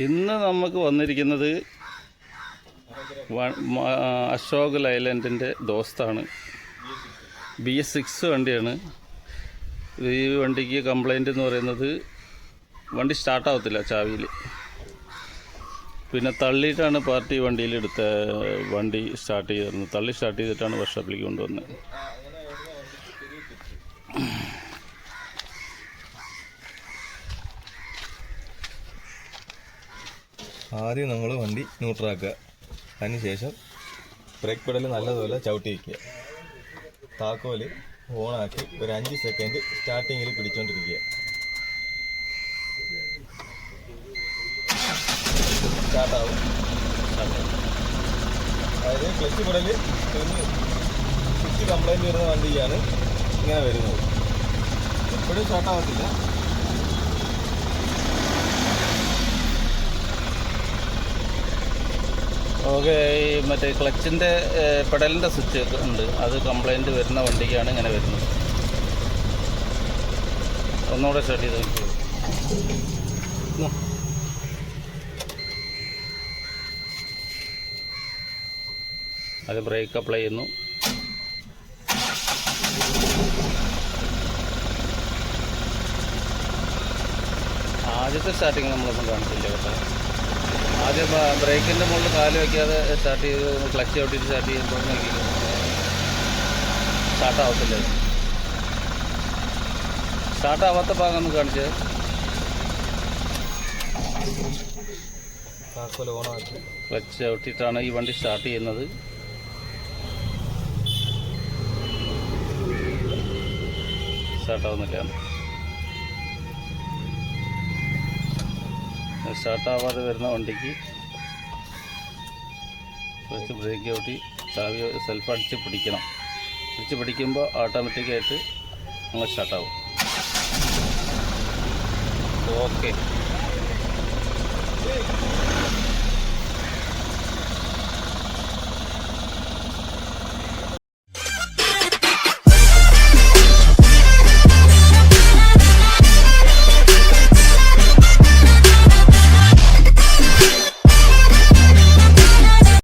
ഇന്ന് നമുക്ക് വന്നിരിക്കുന്നത് അശോക് ലൈലൻഡിൻ്റെ ദോസ്താണ്. BS6 വണ്ടിയാണ്. ഈ വണ്ടിക്ക് കംപ്ലൈൻറ്റ് എന്ന് പറയുന്നത് വണ്ടി സ്റ്റാർട്ടാവത്തില്ല ചാവിയിൽ. പിന്നെ തള്ളിയിട്ടാണ് പാർട്ടി വണ്ടിയിലെടുത്ത വണ്ടി സ്റ്റാർട്ട് ചെയ്തിരുന്നത്. തള്ളി സ്റ്റാർട്ട് ചെയ്തിട്ടാണ് വർക്ക്ഷോപ്പിലേക്ക് കൊണ്ടുവന്നത്. ആദ്യം നമ്മൾ വണ്ടി ന്യൂട്രാക്കുക. അതിനുശേഷം ബ്രേക്ക് പെഡൽ നല്ലതുപോലെ ചവിട്ടി വയ്ക്കുക. താക്കോല് ഓണാക്കി ഒരു 5 സെക്കൻഡ് സ്റ്റാർട്ടിങ്ങിൽ പിടിച്ചോണ്ടിരിക്കുക. സ്റ്റാർട്ടാവും. അതായത് ക്ലച്ച് പെഡൽ സ്വിച്ച് കംപ്ലൈൻറ്റ് വരുന്ന വണ്ടിയാണ് ഇങ്ങനെ വരുന്നത്. എപ്പോഴും സ്റ്റാർട്ടാവത്തില്ല. ഓക്കെ, ഈ മറ്റേ ക്ലച്ചിൻ്റെ പെഡലിൻ്റെ സ്വിച്ച് ഉണ്ട്, അത് കംപ്ലൈൻറ്റ് വരുന്ന വണ്ടിക്കാണ് ഇങ്ങനെ വരുന്നത്. ഒന്നുകൂടെ സ്റ്റാർട്ട് ചെയ്ത് നോക്കി. അത് ബ്രേക്ക് അപ്ലൈ ചെയ്യുന്നു. ആദ്യത്തെ സ്റ്റാർട്ടിങ് നമ്മളൊന്നും കാണിച്ചില്ല കേട്ടോ. ആദ്യം ബ്രേക്കിൻ്റെ മുകളിൽ കാല് വയ്ക്കാതെ സ്റ്റാർട്ട് ചെയ്ത് ക്ലച്ച് ഔട്ടിട്ട് സ്റ്റാർട്ട് ചെയ്യുമ്പോൾ നോക്കി സ്റ്റാർട്ടാവത്തില്ല. സ്റ്റാർട്ടാവാത്ത ഭാഗം ഒന്ന് കാണിച്ചത്. ക്ലച്ച് ഔട്ടിട്ടാണ് ഈ വണ്ടി സ്റ്റാർട്ട് ചെയ്യുന്നത്. സ്റ്റാർട്ടാവുന്നില്ല. സ്റ്റാർട്ടാവാതെ വരുന്ന വണ്ടിക്ക് കുറച്ച് ബ്രേക്ക് ഔട്ടി ചാവി സെൽഫ് അടിച്ച് പിടിക്കണം. അടിച്ച് പിടിക്കുമ്പോൾ ഓട്ടോമാറ്റിക്കായിട്ട് നമ്മൾ സ്റ്റാർട്ടാവും. ഓക്കെ.